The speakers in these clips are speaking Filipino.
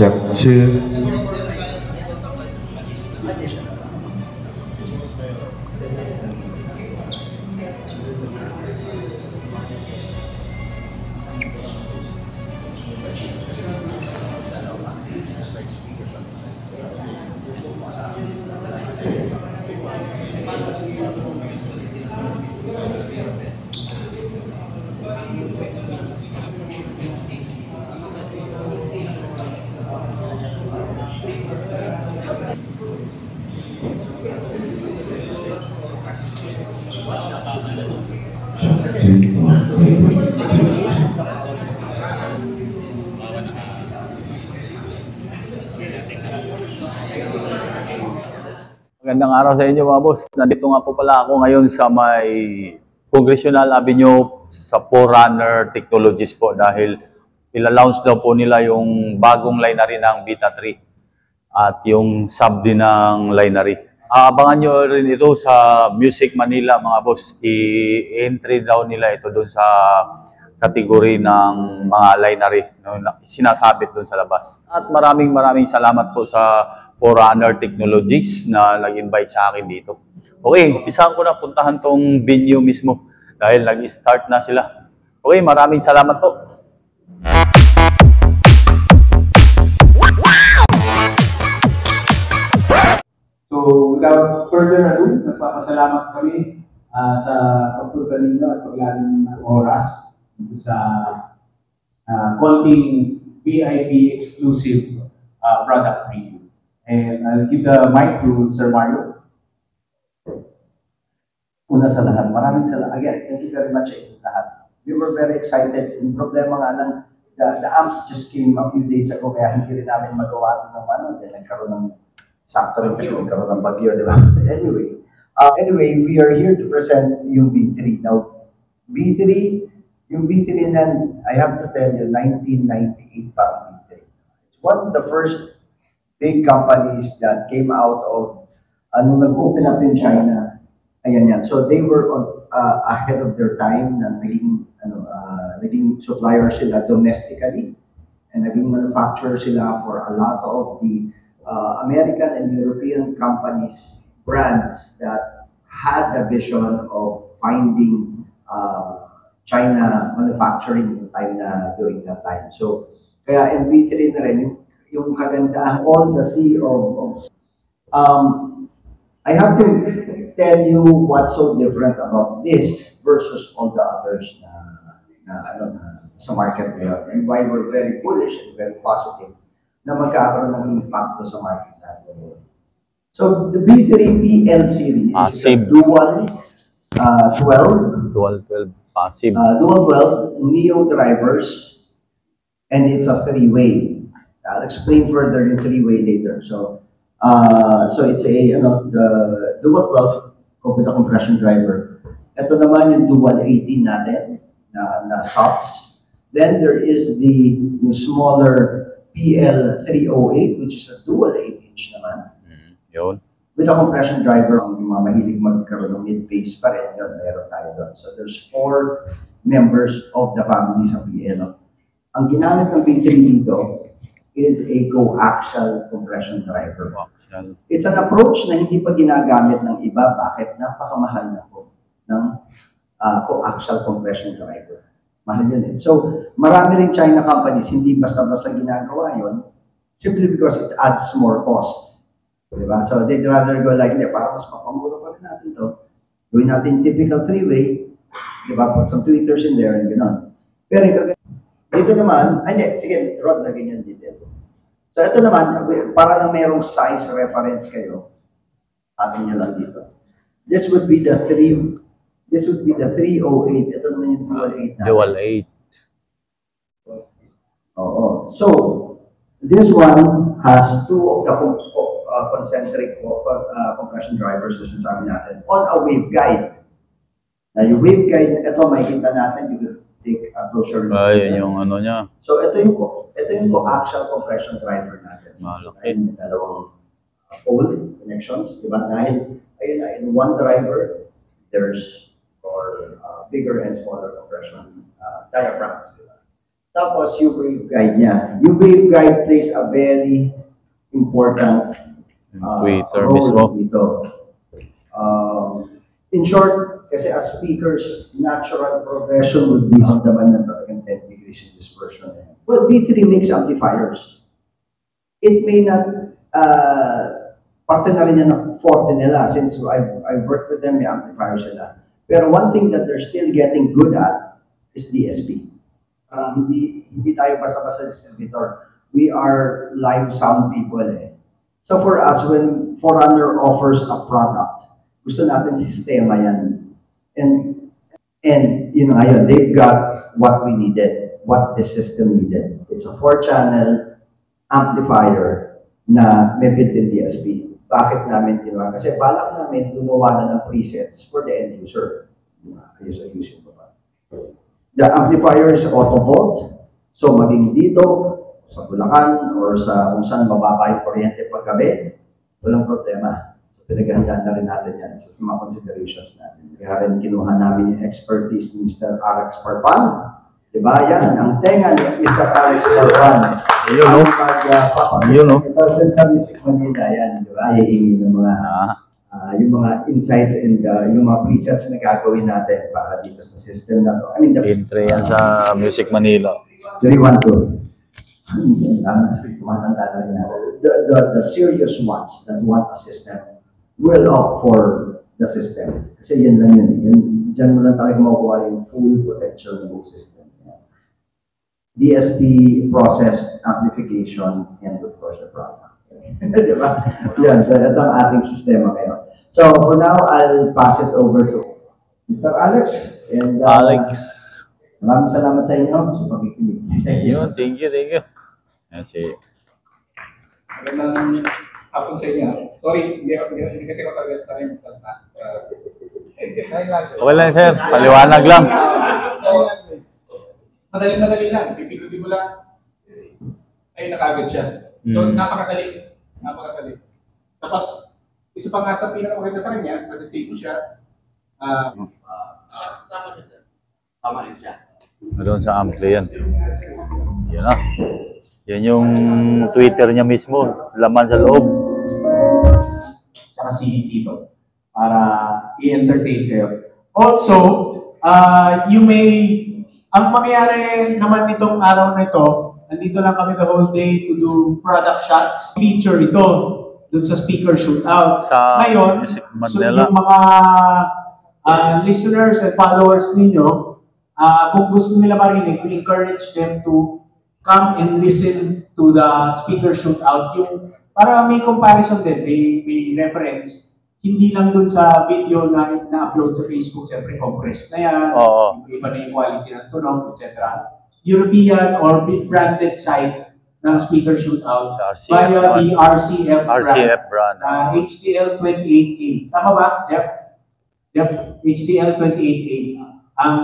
Check two. Magandang araw sa inyo mga boss. Nandito nga po pala ako ngayon sa may Congressional Avenue sa Forerunner Technologies po dahil ila-launch daw po nila yung bagong lineary ng Beta 3 at yung sub din ng lineary. Abangan nyo rin ito sa Music Manila mga boss. I-entry daw nila ito doon sa kategory ng mga lineary sinasabit doon sa labas. At maraming salamat po sa Forerunner Technologies na nag-invite sa akin dito. Okay, isahan ko na puntahan tong venue mismo dahil nag-start na sila. Okay, maraming salamat po. So, without further ado, nagpapasalamat kami sa pagpunta ninyo at paglalaan ng oras dito sa konting VIP exclusive product review. And I'll give the mic to Sir Mario. Una sa lahat, maraming salamat. Again, thank you very much lahat. We were very excited. Yung problema nga lang, the amps just came a few days ago, kaya hindi rin namin magawa ng ano, then nagkaroon ng sakto rin kasi nagkaroon ng bagyo, di ba? Anyway, we are here to present yung B3. Now, B3, yung B3 na, I have to tell you, 1998 pa ang B3. It's one of the first big companies that came out of, nung nag-open up in China, ayan yan. So they were on, ahead of their time na naging supplier sila domestically and naging manufacturer sila for a lot of the American and European companies, brands that had the vision of finding China manufacturing time na during that time. So kaya MB3 na rin yung kagandahan, all the sea of I have to tell you what's so different about this versus all the others na sa market ngayon, and why we're very bullish and very positive na magkakaroon ng impact sa market natin. So the B3 PL series is a dual 12 passive dual 12 Neo drivers, and it's a three-way. I'll explain further yung three-way later. So it's a the dual 12 with a compression driver. Ito naman yung dual 18 natin na subs. Then there is the smaller PL 308, which is a dual 8-inch naman. Yun. With a compression driver, yung mga mahilig magkaroon ng mid-bass pa rin, yun, meron tayo doon. So there's 4 members of the family sa PL. Ang ginamit ng B3 dito is a coaxial compression driver. It's an approach na hindi pa ginagamit ng iba. Bakit? Napakamahal na po ng coaxial compression driver. Mahal yun eh. So, marami rin China companies, hindi basta-basta ginagawa yun, simply because it adds more cost. Diba? So, they'd rather go like, para mas mapamura pa rin natin to. Gawin natin typical three-way, diba? Put some tweeters in there and gano'n. Pero dito naman, sige, Rod, lagyan yung detail. So, ito naman, para lang merong size reference kayo, atin nyo lang dito. This would be the 308. Ito naman yung dual 8 na. Dual 8. Oo. So, this one has 2 of the concentric compression drivers, as sabi natin, on a waveguide. Na yung waveguide, ito makikita natin, you will take a closer look. Ayun yung ano niya. So, ito yung coaxial compression driver natin. So, may dalawang pole connections, di ba? Dahil, ayun na, in one driver, there's bigger and smaller compression diaphragms, di ba? Tapos yung waveguide niya. Yung waveguide plays a very important Twitter role mismo. dito. In short, kasi as speakers, natural progression would be on the man na talagang 10 degrees in dispersion. Well, B3 mix amplifiers. It may not, parte na rin yan ng forte nila since I've worked with them, may amplifiers sila. Pero one thing that they're still getting good at is DSP. Hindi tayo basta-basta distributor. We are live sound people eh. So for us, when Forerunner offers a product, gusto natin sistema yan. And yun nga yun, they've got what we needed, what the system needed. It's a 4-channel amplifier na may built-in DSP. Bakit namin ginawa? Kasi balak namin gumawa na ng presets for the end user. Ayusin ko pa. The amplifier is auto-volt. So maging dito, sa Bulacan, or sa kung saan mababa yung kuryente paggabi, walang problema. So pinaghandaan na rin natin yan sa mga considerations natin. Kaya rin kinuha namin yung expertise ni Mr. Alex Parpan. Diba? Yan, ang tenga ni Mr. Alex Parpan. Yun, no? Yun, no? Ito dun sa Music Manila, yan. Diba? Hihingi ng mga yung mga insights and yung mga presets na gagawin natin para dito sa system na to. I mean, Entry yan sa Music Manila. do you want to? The serious ones that want a system will opt for the system. Kasi yan lang yun. Diyan mo lang tayo makuha yung full potential ng buong system. DSP, process, amplification, and of course the product. Diba? Yan, so ito ang ating sistema ngayon. So for now, I'll pass it over to Mr. Alex. And, Alex. Maraming salamat sa inyo sa pagkikinig. Thank you. Yan si... Magandang hapon sa inyo. Sorry, hindi kasi ako talaga sa akin magsalita. Okay lang, sir. Paliwanag lang. Madali lang. Pipikuti mo lang. Ay, nakagad siya. So, napakadali. Tapos, isa pa nga sa pinakamaganda sa kanya, kasi stable siya. Kasama siya, sir. Tama rin siya. Doon sa ampli yan. Yan na. Yan yung Twitter niya mismo. Laman sa loob. Tsaka si Tito. Para i-entertain kayo. Also, ang mangyayari naman nitong araw na ito, nandito lang kami the whole day to do product shots. Feature ito dun sa speaker shootout. Sa Ngayon, Music so Manila. yung mga listeners and followers ninyo, kung gusto nila marinig, we encourage them to come and listen to the speaker shootout. Yung, para may comparison din, may reference. Hindi lang dun sa video na na-upload sa Facebook, siyempre compressed na yan, iba na yung quality ng tunog, etc. European or branded site ng speaker shootout via the RCF brand. HDL28A. Tama ba, Jeff? HDL28A. Ang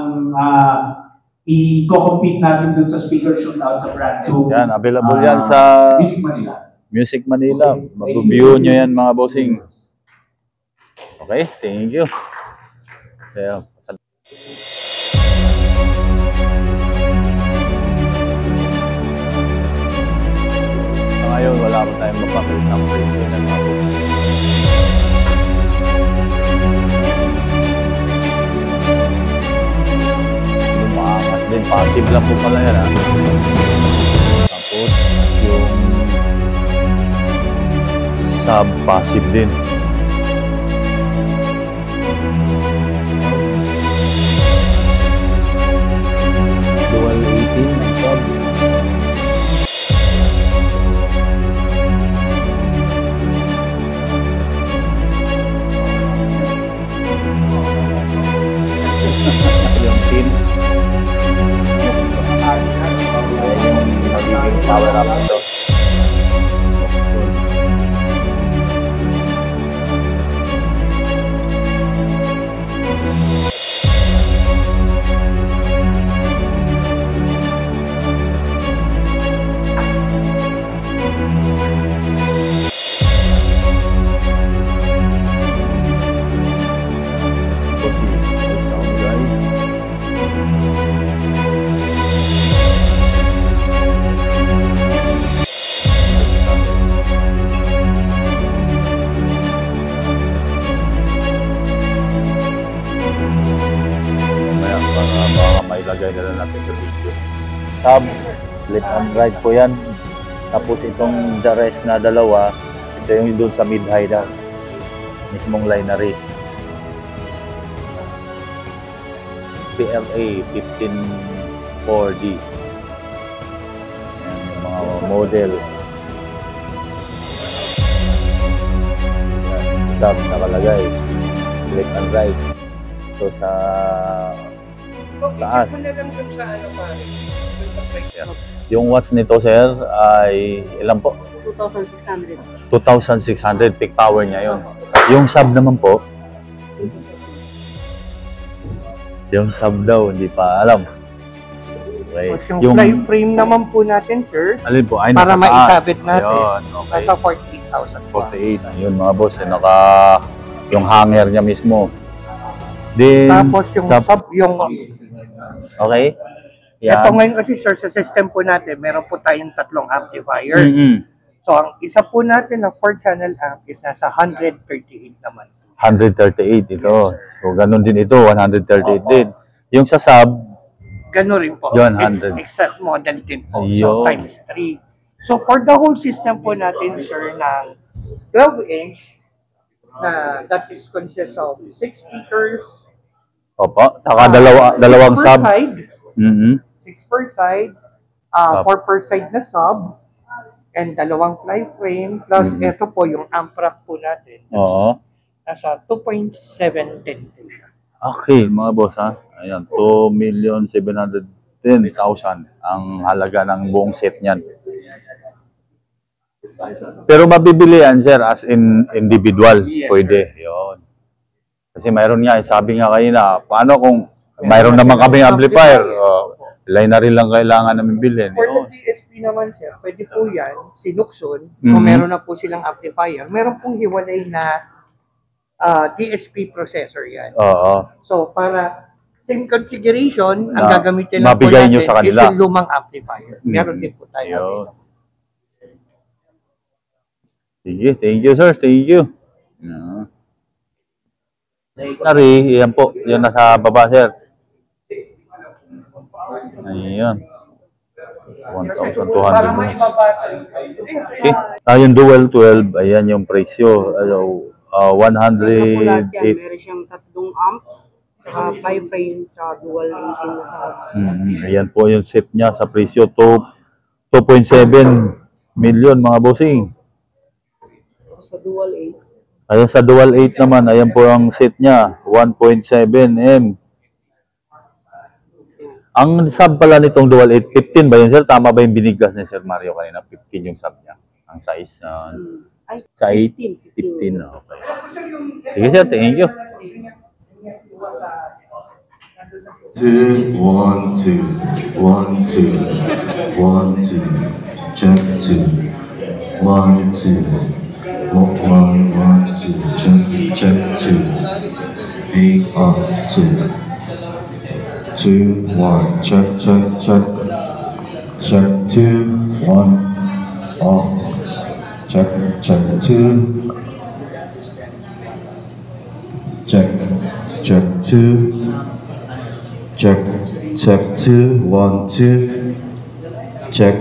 i-compete natin dun sa speaker shootout sa brand. So, yan, available yan sa Music Manila. Okay. Mag-view nyo yan, mga bossing. Okay, thank you. Kaya, ngayon, wala pa tayong mapakit ng presyo ng mga bossing. Lumakas din, passive lang po pala yan, ha. Tapos, yung sub-passive din. Dual 18 ang sub. Yung pin. Ayan yung nagiging power up ito. sub, left and right po yan. Tapos itong the rest na dalawa, ito yung doon sa mid-high daw. Mismong linery. PRA 154D. Yan, yung mga model. Yan, sub nakalagay. Left and right. So sa taas. Yung watts nito, sir, ay ilan po? 2,600. 2,600 peak power niya yun. Yung sub naman po, yung sub daw, hindi pa alam. Okay. Tapos yung fly frame naman po natin, sir, Alin po? Ay, para nasa taas. maisabit natin, Ayun, okay. nasa 48,000 po. 48. Ayun mga boss, naka yung hanger niya mismo. Then, Tapos yung sub, yung... Okay. Yan. Ito ngayon kasi, sir, sa system po natin, meron po tayong tatlong amplifier. Mm-mm. So, ang isa po natin na 4-channel amp is nasa 138 naman. 138 ito. So, ganun din ito, 138 din. Yung sa sub, Gano'n rin po. Yun, It's 100. exact model din po. Ayun. So, times 3. So, for the whole system po natin, sir, ng 12-inch, na that is consists of 6 speakers, opo, saka dalawang 6 per sub. side, Mm-hmm. 6 per side, 4 per side na sub, and dalawang fly frame, plus ito po yung amp rack po natin. Oo. Nasa 2.710 po siya. Okay, mga boss ha. Ayan, 2,710,000 ang halaga ng buong set niyan. Pero mabibili yan, sir, as in individual. Yes, Pwede. Yun. Kasi mayroon nga, sabi nga kanina, paano kung mayroon naman kaming amplifier? Lineary lang kailangan namin bilhin. For the Yun. DSP naman, sir, pwede po yan, sinukson, Mhm. kung meron na po silang amplifier, meron pong hiwalay na DSP processor yan. Oo. So, para same configuration, ang Na gagamitin lang po mabigay natin nyo sa kanila. is yung lumang amplifier. Meron din po tayo. Yun. Sige, thank you, sir. Thank you. Lineary, yan po. Yan nasa baba, sir. Ayan. 1,200 Para minutes. maibabatay. Okay. Yung dual 12, ayan yung presyo. 108. Meron siyang tatlong amp, fly frame, tsaka dual 18 na sa Ayan po yung set niya sa presyo. 2.7 million mga bossing. sa dual 8. Ayan sa dual 8 naman, ayan po ang set niya. 1.7 M. Ang sub pala nitong dual 8, 15 ba yun, sir? Tama ba yung binigkas ni Sir Mario kanina? 15 yung sub niya. Ang size. Ay, Sa 8, 15. Okay. Sige, sir. Thank you. 2, 1, 2, 1, 2, 1, 2, check 2, 1, 2, 1, 1, 2, check 2, 8 up 2, 2, 1, check 2, 1, off, check 2, check 2, check 2, 1, 2, check.